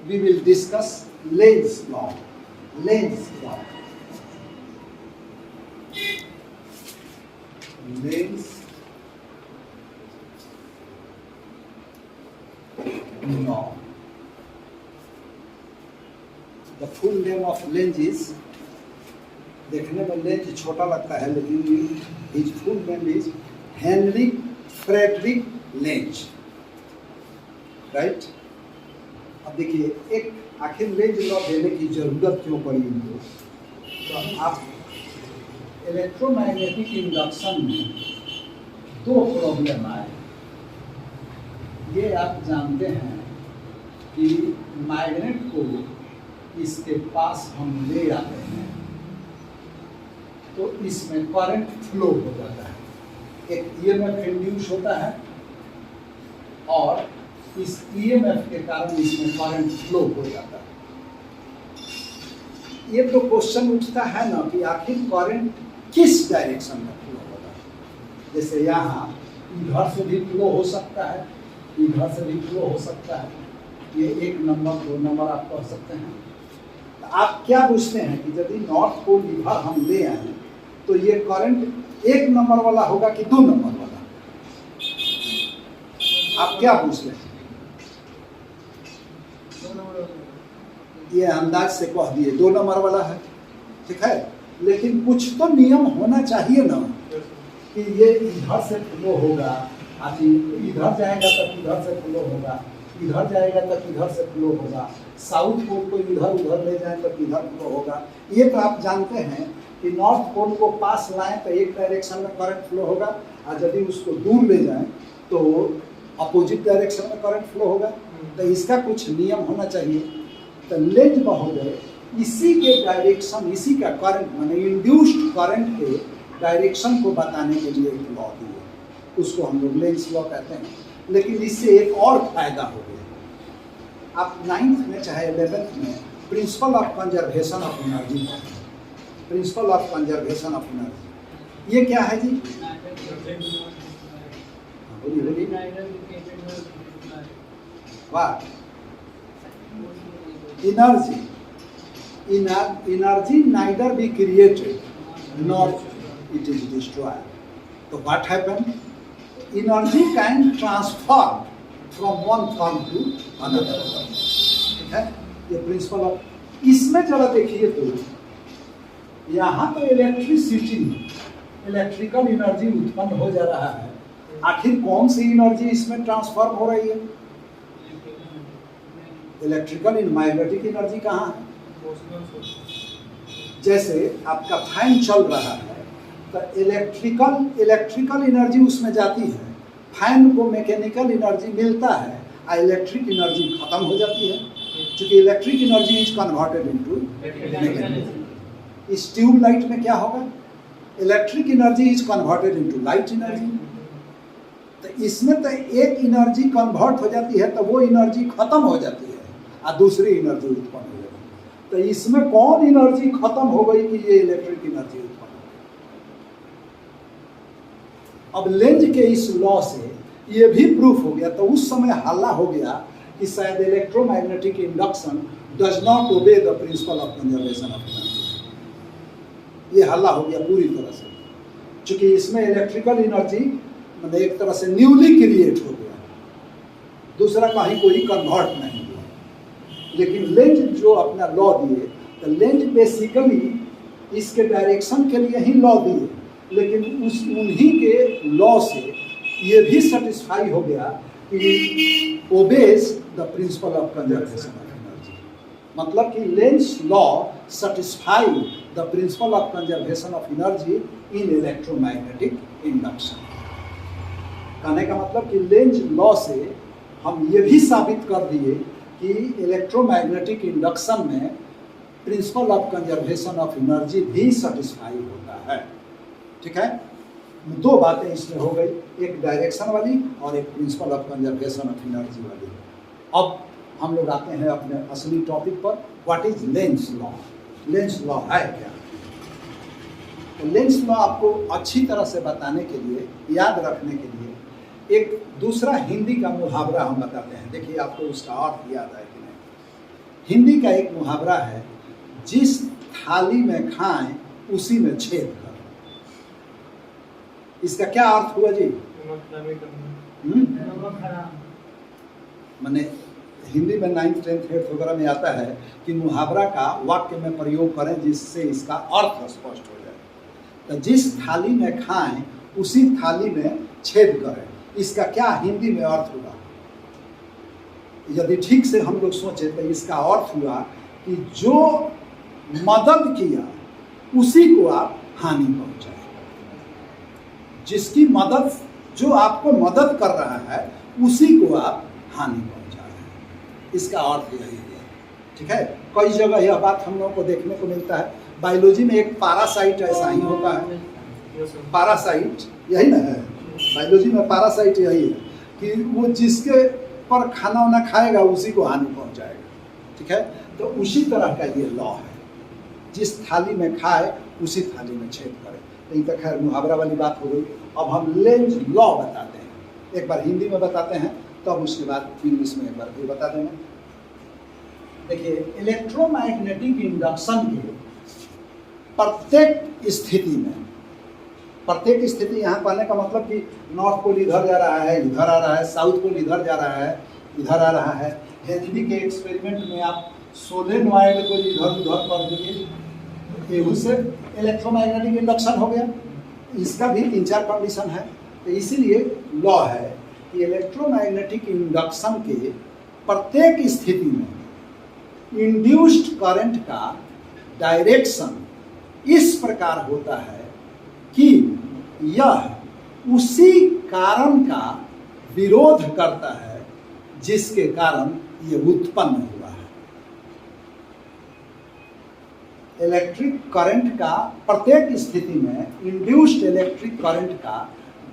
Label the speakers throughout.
Speaker 1: we will discuss Lenz law. Lenz law. Lenz law. The full name of Lenz is, देखने में length छोटा लगता है लेकिन his full name is Heinrich Friedrich Lenz, right. अब देखिए एक आखिर लेंज लॉ देने की जरूरत क्यों पड़ी इनको, तो आप इलेक्ट्रोमैग्नेटिक इंडक्शन में दो प्रॉब्लम आए। ये आप जानते हैं कि मैग्नेट को इसके पास हम ले आते हैं तो इसमें करंट फ्लो हो जाता है, एक ईएमएफ इंड्यूस होता है और इस ईएमएफ के कारण इसमें करंट फ्लो हो जाता है। ये तो क्वेश्चन उठता है ना कि आखिर करंट किस डायरेक्शन में फ्लो होता है। जैसे यहाँ इधर से भी फ्लो हो सकता है, इधर से भी फ्लो हो सकता है, ये 1 नंबर 2 नंबर आप कह सकते हैं। तो आप क्या पूछते हैं कि यदि नॉर्थ पोल इधर हम ले आए तो ये करंट 1 नंबर वाला होगा कि 2 नंबर वाला, आप क्या पूछते हैं? ये अंदाज से कह दिए 2 नंबर वाला है, ठीक है। लेकिन कुछ तो नियम होना चाहिए ना कि ये इधर से फ्लो होगा, इधर जाएगा तो इधर से फ्लो होगा, इधर जाएगा तो इधर से फ्लो होगा, साउथ पोल को इधर उधर ले जाए तो इधर फ्लो होगा। ये तो आप जानते हैं कि नॉर्थ पोल को पास लाएं तो एक डायरेक्शन में करंट फ्लो होगा और यदि उसको दूर ले जाएं तो अपोजिट डायरेक्शन में करंट फ्लो होगा। तो इसका कुछ नियम होना चाहिए। तो लेंज महोदय इसी के डायरेक्शन, इसी का करंट माने इंड्यूस्ड करंट के डायरेक्शन को बताने के लिए एक लॉ दिए, उसको हम लोग लेंज लॉ कहते हैं। लेकिन इससे एक और फायदा हो गया। आप 9th में चाहे 11th में principle of conservation of energy, principle of conservation of energy, ये क्या है जी? वाह, energy, energy neither be created nor it is destroyed. So what happened? Energy can transform from one form to another. ठीक है, ये principle of, इसमें जरा देखिए तो यहाँ तो इलेक्ट्रिसिटी, इलेक्ट्रिकल एनर्जी उत्पन्न हो जा रहा है। आखिर कौन सी एनर्जी इसमें ट्रांसफॉर्म हो रही है? इलेक्ट्रिकल इन मैग्नेटिक एनर्जी कहाँ है? जैसे आपका फैन चल रहा है तो इलेक्ट्रिकल एनर्जी उसमें जाती है, फैन को मैकेनिकल एनर्जी मिलता है और इलेक्ट्रिक एनर्जी खत्म हो जाती है, क्योंकि electric energy is converted into mechanical. इस ट्यूब लाइट में क्या होगा? Electric energy is converted into light energy. तो इसमें तो एक एनर्जी कन्वर्ट हो जाती है तो वो एनर्जी खत्म हो जाती है और दूसरी एनर्जी उत्पन्न हो जाती है। तो इसमें कौन एनर्जी खत्म हो गई कि ये इलेक्ट्रिक एनर्जी उत्पन्न हो गई? अब लेंज के इस लॉ से ये भी प्रूफ हो गया। तो उस समय हल्ला हो गया कि शायद electromagnetic induction does not obey the principle of conservation of energy. ये हल्ला हो गया पूरी तरह से, क्योंकि इसमें इलेक्ट्रिकल एनर्जी मतलब एक तरह से न्यूली क्रिएट हो गया, दूसरा कहीं कोई कन्वर्ट नहीं हुआ। लेकिन लेंज जो अपना लॉ दिए, तो लेंज बेसिकली इसके डायरेक्शन के लिए ही लॉ दिए, लेकिन उन्हीं के लॉ से ये भी सेटिस्फाई हो गया कि obeys the principle of conservation of energy. मतलब कि Lenz law satisfy the principle of conservation of energy in electromagnetic induction. कहने का मतलब कि लेंज लॉ से हम ये भी साबित कर दिए कि इलेक्ट्रोमैग्नेटिक इंडक्शन में principle of conservation of energy भी सेटिस्फाई होता है। ठीक है, दो बातें इसमें हो गई, एक डायरेक्शन वाली और एक principle of conservation of energy वाली। अब हम लोग आते हैं अपने असली टॉपिक पर, what is Lenz law. Lenz law है क्या? तो लेंज लॉ आपको अच्छी तरह से बताने के लिए, याद रखने के लिए एक दूसरा हिंदी का मुहावरा हम बताते हैं। देखिए आपको उसका अर्थ याद है कि नहीं। हिंदी का एक मुहावरा है, जिस थाली में खाएं उसी में छेद कर। इसका क्या अर्थ हुआ जी? माने हिंदी में 9th 10th 8th वगैरह में आता है कि मुहावरा का वाक्य में प्रयोग करें जिससे इसका अर्थ स्पष्ट हो जाए। तो जिस थाली में खाएं उसी थाली में छेद करें, इसका क्या हिंदी में अर्थ हुआ? यदि ठीक से हम लोग सोचे तो इसका अर्थ हुआ कि जो मदद किया उसी को आप हानि पहुंचाए। जिसकी मदद, जो आपको मदद कर रहा है उसी को आप हानि पहुंचा रहे हैं, इसका अर्थ यही है। ठीक है, कई जगह यह बात हम लोगों को देखने को मिलता है। बायोलॉजी में एक पैरासाइट ऐसा ही होता है। पैरासाइट यही ना है, बायोलॉजी में पैरासाइट यही है कि वो जिसके पर खाना वाना खाएगा उसी को हानि पहुंचाएगा। ठीक है, तो उसी तरह का ये लॉ है, जिस थाली में खाए उसी थाली में छेद करे। नहीं तो खैर मुहावरा वाली बात हो गई। अब हम लेंज लॉ बताते हैं, एक बार हिंदी में बताते हैं तब उसके बाद इंग्लिश में एक बार फिर बता देंगे। देखिए, इलेक्ट्रोमैग्नेटिक इंडक्शन के प्रत्येक स्थिति में, प्रत्येक स्थिति यहाँ पाने का मतलब कि नॉर्थ पोल इधर जा रहा है, इधर आ रहा है, साउथ पोल इधर जा रहा है, इधर आ रहा है। हेनरी के एक्सपेरिमेंट में आप सोलेनॉइड को इधर उधर कर दीजिए, उससे इलेक्ट्रोमैग्नेटिक इंडक्शन हो गया। इसका भी 3-4 कंडीशन है। तो इसीलिए लॉ है कि इलेक्ट्रोमैग्नेटिक इंडक्शन के प्रत्येक स्थिति में इंड्यूस्ड करंट का डायरेक्शन इस प्रकार होता है कि यह उसी कारण का विरोध करता है जिसके कारण यह उत्पन्न हुआ है। इलेक्ट्रिक करंट का प्रत्येक स्थिति में इंड्यूस्ड इलेक्ट्रिक करंट का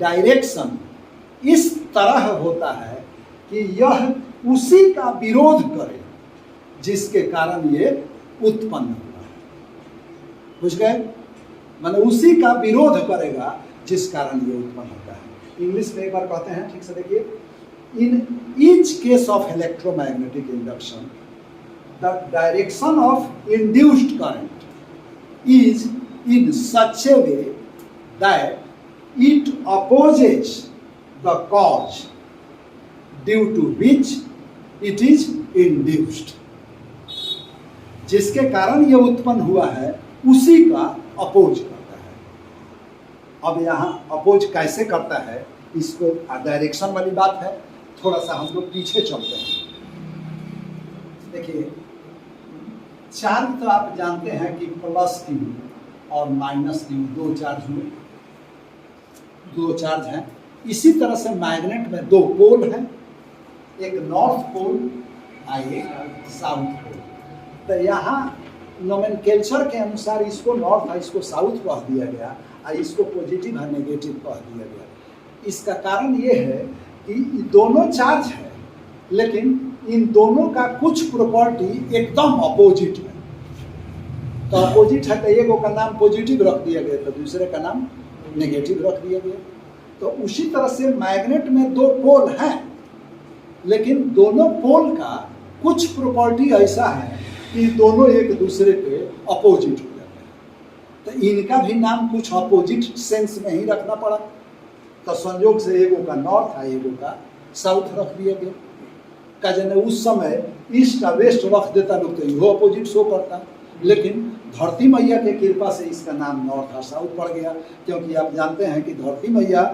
Speaker 1: डायरेक्शन इस तरह होता है कि यह उसी का विरोध करे जिसके कारण ये उत्पन्न हुआ है। बुझ गए? माने उसी का विरोध करेगा जिस कारण ये उत्पन्न होता है। इंग्लिश में एक बार कहते हैं, ठीक से देखिए, in each case of electromagnetic induction the direction of induced current is in such a way that it opposes the cause due to which it is induced. जिसके कारण ये उत्पन्न हुआ है उसी का अपोज करता है। अब यहाँ अपोज कैसे करता है, इसको डायरेक्शन वाली बात है, थोड़ा सा हम लोग पीछे चलते हैं। देखिए, चार्ज तो आप जानते हैं कि प्लस Q और माइनस Q दो चार्ज हुए, दो चार्ज हैं। इसी तरह से मैग्नेट में दो पोल हैं, एक नॉर्थ पोल और एक साउथ पोल। तो यहाँ नोमेनक्लेचर के अनुसार इसको नॉर्थ और इसको साउथ कह दिया गया और इसको पॉजिटिव और नेगेटिव कह दिया गया। इसका कारण ये है कि दोनों चार्ज है, लेकिन इन दोनों का कुछ प्रॉपर्टी एकदम अपोजिट है। तो अपोजिट है तो एगो का नाम पॉजिटिव रख दिया गया, तो दूसरे का नाम नेगेटिव रख दिया गया। तो उसी तरह से मैग्नेट में दो पोल हैं, लेकिन दोनों पोल का कुछ प्रॉपर्टी ऐसा है कि दोनों एक दूसरे के अपोजिट हो जाते हैं। तो इनका भी नाम कुछ अपोजिट सेंस में ही रखना पड़ा। तो संयोग से एगो का नॉर्थ है, एगो का साउथ रख दिया गया। का जने उस समय ईस्ट और वेस्ट रख देता लोग तो इहो अपोजिट शो करता, लेकिन धरती मैया के कृपा से इसका नाम नॉर्थ और साउथ पड़ गया। क्योंकि आप जानते हैं कि धरती मैया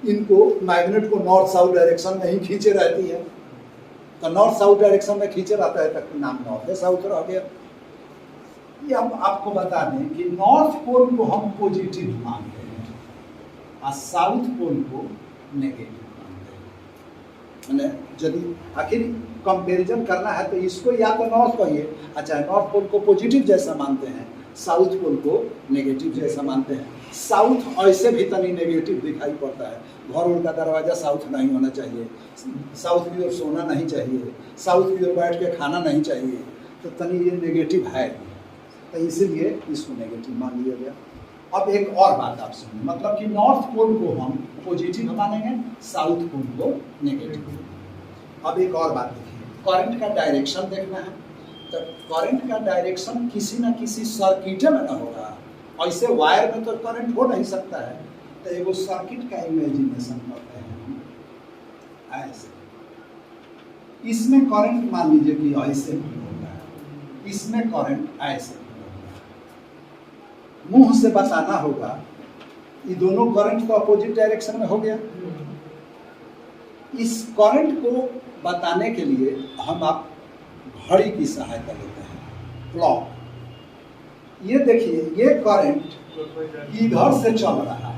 Speaker 1: इनको मैग्नेट को नॉर्थ साउथ डायरेक्शन में ही खींचे रहती है। तो नॉर्थ साउथ डायरेक्शन में खींचे रहता है, तक नाम नॉर्थ है साउथ रह गया। ये अब आपको बता दें कि नॉर्थ पोल को हम पॉजिटिव मानते हैं और साउथ पोल को नेगेटिव मानते हैं। मैंने यदि आखिर कंपैरिजन करना है तो इसको या तो नॉर्थ कहिए, अच्छा नॉर्थ पोल को पॉजिटिव जैसा मानते हैं, साउथ पोल को नेगेटिव जैसा मानते हैं। साउथ ऐसे भी तनी नेगेटिव दिखाई पड़ता है। घर उनका दरवाज़ा साउथ नहीं होना चाहिए, साउथ की ओर सोना नहीं चाहिए, साउथ की ओर बैठ के खाना नहीं चाहिए, तो तनी ये नेगेटिव है। तो इसीलिए इसको नेगेटिव मान लिया गया। अब एक और बात आप सुनिए, मतलब कि नॉर्थ पोल को हम पॉजिटिव मानेंगे, साउथ पोल को नेगेटिव। अब एक और बात देखिए, करंट का डायरेक्शन देखना है। तो करंट का डायरेक्शन किसी ना किसी सर्किट में ना होगा, ऐसे वायर में तो करंट हो नहीं सकता है। तो एगो सर्किट का इमेजिनेशन करते हैं हम ऐसे, इसमें करंट मान लीजिए कि ऐसे होगा, इसमें करंट ऐसे होगा। मुंह से बताना होगा, ये दोनों करंट तो अपोजिट डायरेक्शन में हो गया। इस करंट को बताने के लिए हम आप घड़ी की सहायता लेते हैं, क्लॉक। ये देखिए, ये करंट इधर से चल रहा है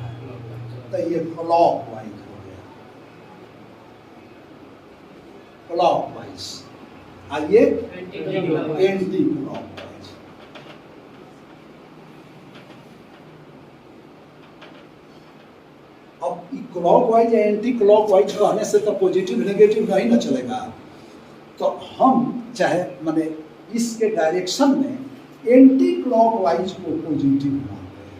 Speaker 1: तो ये क्लॉक वाइज हो गया, क्लॉक वाइज, और ये एंटी क्लॉक वाइज। अब क्लॉक वाइज या एंटी क्लॉक वाइज कहने से तो पॉजिटिव नेगेटिव नहीं ना चलेगा। तो हम चाहे माने इसके डायरेक्शन में एंटी क्लॉक वाइज को पॉजिटिव मानते हैं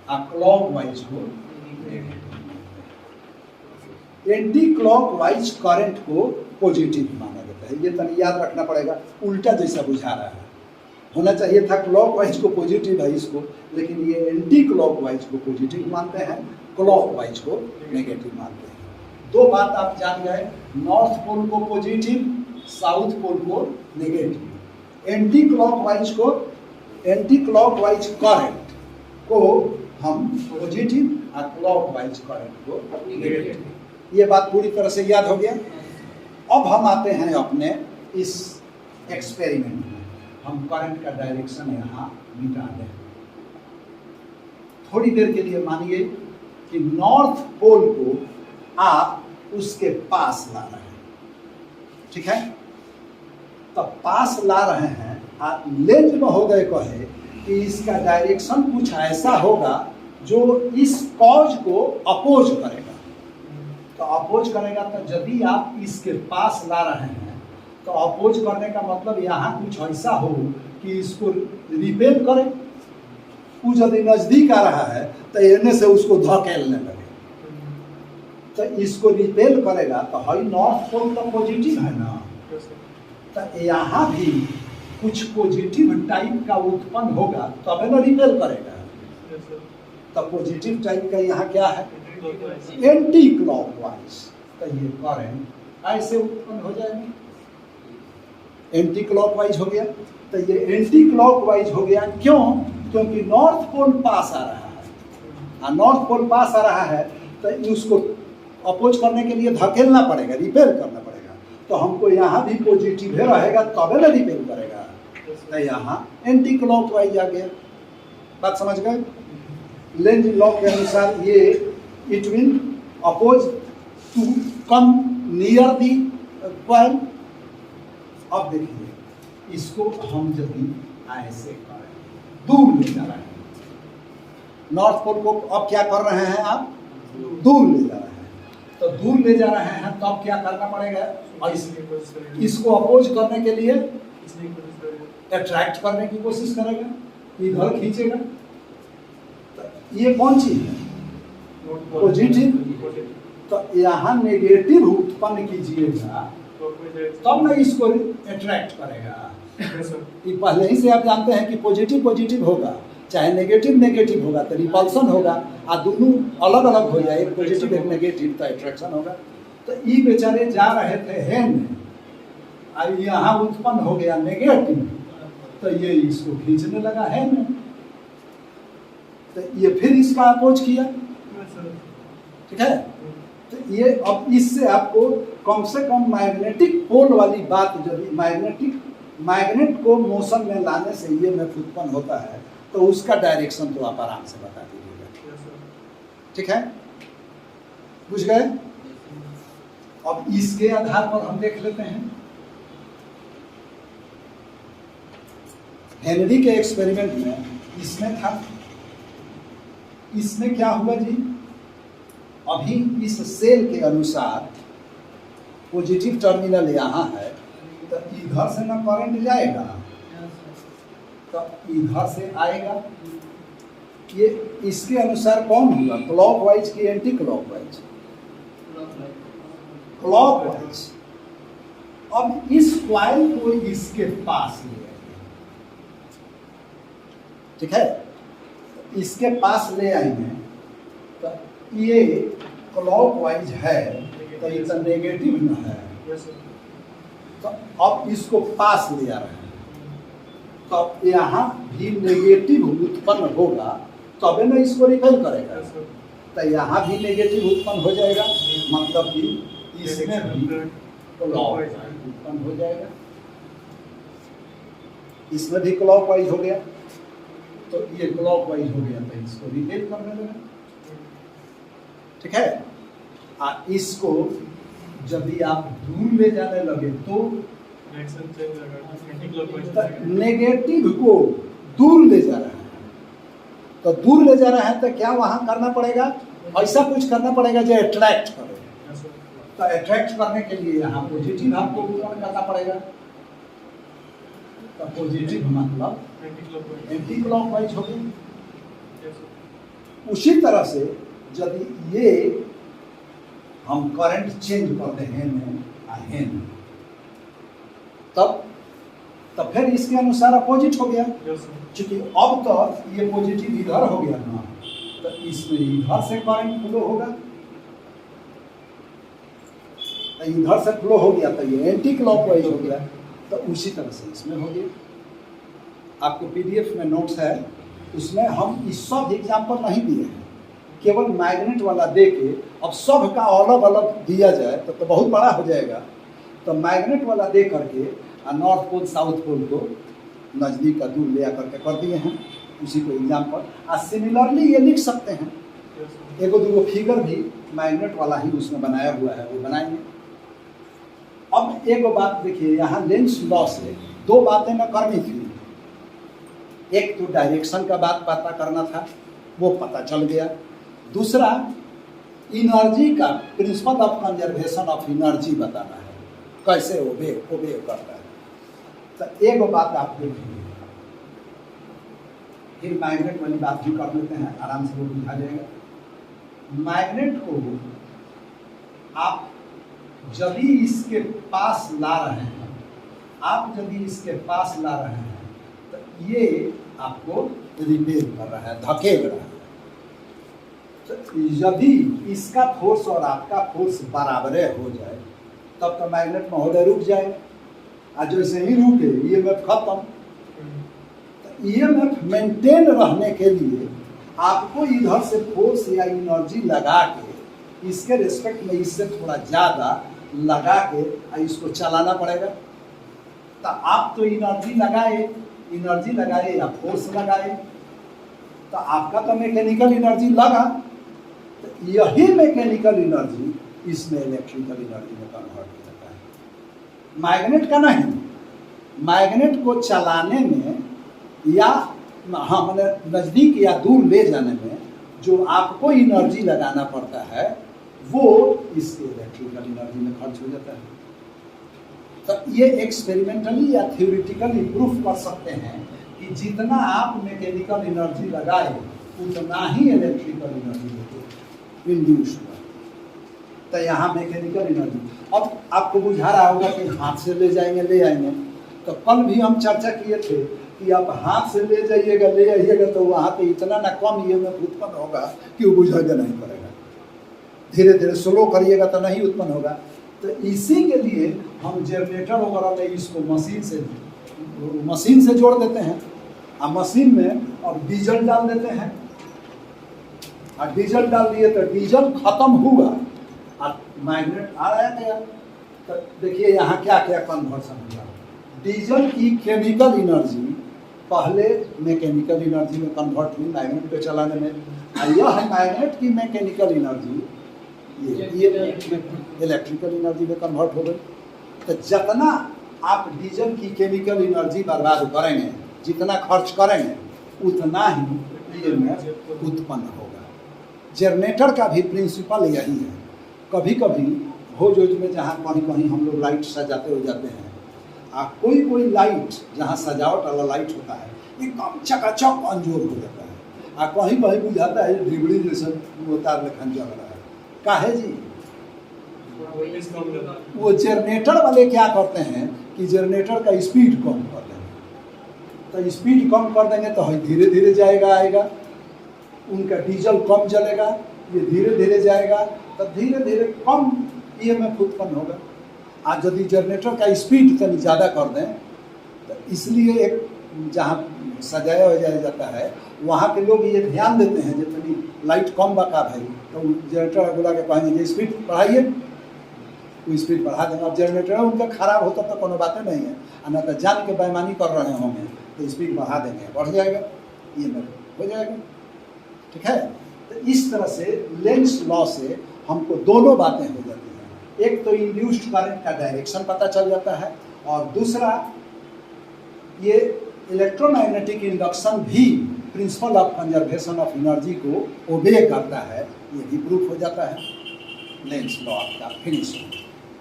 Speaker 1: और क्लॉक वाइज को नेगेटिव मानते हैं। एंटी क्लॉक वाइज करंट को पॉजिटिव माना जाता है। ये तनी याद रखना पड़ेगा, उल्टा जैसा बुझा रहा है, होना चाहिए था क्लॉक वाइज को पॉजिटिव है इसको, लेकिन ये एंटी क्लॉक वाइज को पॉजिटिव मानते हैं, क्लॉक वाइज को नेगेटिव मानते हैं। दो बात आप जान गए, नॉर्थ पोल को पॉजिटिव, साउथ पोल को नेगेटिव। एंटी क्लॉकवाइज को, एंटी क्लॉकवाइज करंट को हम पॉजिटिव और क्लॉकवाइज करंट को नेगेटिव। ये बात पूरी तरह से याद हो गया। अब हम आते हैं अपने इस एक्सपेरिमेंट में। हम करंट का डायरेक्शन यहाँ मिटा दें। थोड़ी देर के लिए मानिए कि नॉर्थ पोल को आप उसके पास ला रहे हैं, ठीक है? तो पास ला रहे हैं, आप लेंज महोदय कहे कि इसका डायरेक्शन कुछ ऐसा होगा जो इस कॉज को अपोज करेगा। तो अपोज करेगा, तो यदि आप इसके पास ला रहे हैं तो अपोज करने का मतलब यहाँ कुछ ऐसा हो कि इसको रिपेल करे। वो यदि नजदीक आ रहा है तो एने से उसको धकेलने लगे, तो इसको रिपेल करेगा। तो हाई नॉर्थ पोल तो पॉजिटिव है ना, तो यहाँ भी कुछ पॉजिटिव टाइप का उत्पन्न होगा तब ना रिपेल करेगा। तो पॉजिटिव टाइप का यहाँ क्या है, एंटी क्लॉकवाइज। तो ये करंट ऐसे उत्पन्न हो जाएगा, एंटी क्लॉकवाइज हो गया। तो ये एंटी क्लॉकवाइज हो गया, क्यों? क्योंकि नॉर्थ पोल पास आ रहा है, और नॉर्थ पोल पास आ रहा है तो उसको अपोज करने के लिए धकेलना पड़ेगा, रिपेल करना पड़ेगा। तो हमको यहाँ भी पॉजिटिव रहेगा तब ना रिपेल करेगा। तो यहाँ एंटी क्लॉकवाइज आ गया। बात समझ गए? लेंज लॉ के अनुसार ये it will oppose to come near the point. अब देखिए, इसको हम यदि ऐसे करें, दूर ले जा रहे हैं, नॉर्थ पोल को अब क्या कर रहे हैं आप, दूर ले जा रहे हैं। तो दूर ले जा रहे हैं तो अब क्या करना पड़ेगा, इसको अपोज करने के लिए अट्रैक्ट करने की कोशिश करेगा, इधर खींचेगा। तो ये कौन चीज है, पॉजिटिव। तो यहाँ नेगेटिव उत्पन्न कीजिएगा तब ना इसको अट्रैक्ट करेगा। ये पहले ही से आप जानते हैं कि पॉजिटिव पॉजिटिव होगा, चाहे नेगेटिव नेगेटिव होगा तो रिपल्सन होगा, और दोनों अलग अलग हो जाए, एक पॉजिटिव एक नेगेटिव, तो अट्रैक्शन होगा। तो ये बेचारे जा रहे थे हैंड, और यहाँ उत्पन्न हो गया नेगेटिव, तो ये इसको खींचने लगा हैंड, तो ये फिर इसका अपोज किया, ठीक है? तो ये अब इससे आपको कम से कम मैग्नेटिक पोल वाली बात, यदि मैग्नेट को मोशन में लाने से ये में उत्पन्न होता है तो उसका डायरेक्शन तो आप आराम से बता दीजिएगा, ठीक है? बुझ गए? अब इसके आधार पर हम देख लेते हैं हेनरी के एक्सपेरिमेंट में। इसमें था, इसमें क्या हुआ जी, अभी इस सेल के अनुसार पॉजिटिव टर्मिनल यहाँ है, तो इधर से ना करंट जाएगा, तो इधर से आएगा। ये इसके अनुसार कौन हुआ, क्लॉकवाइज की एंटी क्लॉकवाइज? क्लॉकवाइज। अब इस कॉइल को इसके पास ले आइए, ठीक है, इसके पास ले आएंगे तो ये क्लॉकवाइज है तो ये तो नेगेटिव न है, तो अब इसको पास ले आ रहे हैं, तो यहाँ भी नेगेटिव उत्पन्न होगा तबे ना इसको रिपेल करेगा, तो यहाँ भी नेगेटिव उत्पन्न हो जाएगा, मतलब कि इसमें भी क्लॉकवाइज उत्पन्न हो जाएगा, इसमें भी क्लॉकवाइज हो गया, तो ये क्लॉकवाइज हो गया तो इसको रिपेल करने लगा, ठीक है। इसको यदि आप दूर ले जाने लगे तो नेगेटिव को दूर ले जा रहा है, तो दूर ले जा रहा है तो क्या वहां करना पड़ेगा, ऐसा कुछ करना पड़ेगा जो अट्रैक्ट करे, तो अट्रैक्ट करने के लिए यहाँ पॉजिटिव आपको ग्रहण करना पड़ेगा, तो पॉजिटिव मतलब एंटी क्लॉकवाइज हो गई। उसी तरह से यदि ये हम करंट चेंज करते हैं तब फिर इसके अनुसार अपोजिट हो गया, क्योंकि अब तो ये पॉजिटिव इधर हो गया ना, तो इसमें इधर से करंट फ्लो होगा, तो इधर से फ्लो हो गया तो ये एंटी क्लॉकवाइज हो गया, तो उसी तरह से इसमें हो गया। आपको पीडीएफ में नोट्स है, उसमें हम इस सब एग्जाम्पल नहीं दिए हैं, केवल मैग्नेट वाला दे के अब सब का अलग अलग दिया जाए तो बहुत बड़ा हो जाएगा, तो मैग्नेट वाला दे करके नॉर्थ पोल साउथ पोल को नज़दीक का दूर ले आकर के कर दिए हैं, उसी को एग्जाम्पल। सिमिलरली ये लिख सकते हैं, एगो दूगो फिगर भी मैग्नेट वाला ही उसमें बनाया हुआ है, वो बनाएंगे। अब एक बात देखिए, यहाँ लेंस लॉ से दो बातें न करनी थी, एक तो डायरेक्शन का बात पता करना था, वो पता चल गया, दूसरा एनर्जी का principle of conservation of energy बताना है, कैसे ओबे करता है। तो एक बात आप देखिए, फिर मैग्नेट वाली बात भी कर लेते हैं, आराम से वो बुझा जाएगा। मैग्नेट को आप यदि इसके पास ला रहे हैं, तो ये आपको रिपेल कर रहा है, धकेल रहा है, तो यदि इसका फोर्स और आपका फोर्स बराबरे हो जाए तब तो मैग्नेट महोदय रुक जाए, और जैसे ही रुके ईएमएफ खत्म। तो ईएमएफ मेंटेन रहने के लिए आपको इधर से फोर्स या एनर्जी लगा के इसके रिस्पेक्ट में इससे थोड़ा ज़्यादा लगा के इसको चलाना पड़ेगा। तो आप तो एनर्जी लगाए या फोर्स लगाए, तो आपका तो मैकेनिकल एनर्जी लगा, तो यही मैकेनिकल एनर्जी इसमें इलेक्ट्रिकल एनर्जी में कन्वर्ट हो जाता है। मैग्नेट का नहीं, मैग्नेट को चलाने में या हाँ मतलब नज़दीक या दूर ले जाने में जो आपको एनर्जी लगाना पड़ता है वो इसके इलेक्ट्रिकल एनर्जी में खर्च हो जाता है। तो ये एक्सपेरिमेंटली या थ्योरेटिकली प्रूफ कर सकते हैं कि जितना आप मैकेनिकल एनर्जी लगाए उतना ही इलेक्ट्रिकल एनर्जी इंड्यूस हुआ। तो यहाँ मैकेनिकल एनर्जी, अब आपको बुझा रहा होगा कि हाथ से ले जाएंगे ले आएंगे, तो कल भी हम चर्चा किए थे कि आप हाथ से ले आइएगा तो वहाँ पे इतना ना कम ईएमएफ उत्पन्न होगा कि वो बुझाएगा नहीं पड़ेगा, धीरे धीरे स्लो करिएगा तो नहीं उत्पन्न होगा। तो इसी के लिए हम जनरेटर वगैरह में इसको मशीन से जोड़ देते हैं, और मशीन में और डीजल डाल देते हैं, और डीजल डाल दिए तो डीजल खत्म हुआ और मैग्नेट आ गया। तो देखिए यहाँ क्या क्या कन्वर्सन हुआ। डीजल की केमिकल एनर्जी पहले मैकेनिकल एनर्जी में कन्वर्ट हुई मैग्नेट को चलाने में, और यह मैग्नेट की मैकेनिकल एनर्जी ये इलेक्ट्रिकल एनर्जी में कन्वर्ट हो गई। तो जितना आप डीजल की केमिकल एनर्जी बर्बाद करेंगे, जितना खर्च करेंगे उतना ही ईएमएफ उत्पन्न होगा। जनरेटर का भी प्रिंसिपल यही है। कभी कभी भोज में जहाँ कहीं कहीं हम लोग लाइट सजाते हो जाते हैं, कोई लाइट जहाँ सजावट वाला लाइट होता है एकदम चकाचक अंजोर हो जाता है, और कहीं कहीं बुझाता है ढिबड़ी जैसे तार लेखन चल रहा है। काहे जी वो जनरेटर वाले क्या करते हैं कि जनरेटर का स्पीड कम कर देंगे, तो स्पीड कम कर देंगे तो धीरे धीरे जाएगा आएगा, उनका डीजल कम जलेगा, ये धीरे धीरे जाएगा, तो धीरे धीरे कम ईएमएफ उत्पन्न होगा। आज यदि जनरेटर का स्पीड कभी ज़्यादा कर दें तो इसलिए एक जहाँ सजाया हो जाता है वहाँ के लोग ये ध्यान देते हैं जितनी लाइट कम बका भाई, तो जनरेटर बोला के कहेंगे कि स्पीड बढ़ाइए, वो स्पीड बढ़ा देंगे। अब जनरेटर उनका खराब होता तो कोनो बातें नहीं है, ना तो जान के बेईमानी कर रहे होंगे तो स्पीड बढ़ा देंगे, बढ़ जाएगा, ये हो जाएगा। ठीक है, तो इस तरह से लेंस लॉ से हमको दोनों बातें हो जाती हैं, एक तो इंड्यूस्ड करंट का डायरेक्शन पता चल जाता है, और दूसरा ये इलेक्ट्रोमैग्नेटिक इंडक्शन भी principle of conservation of energy को ओबे करता है, ये भी प्रूफ हो जाता है लेंस लॉ का फिनिशिंग।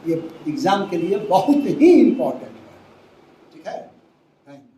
Speaker 1: ये एग्जाम के लिए बहुत ही इम्पोर्टेंट है। ठीक है, थैंक यू।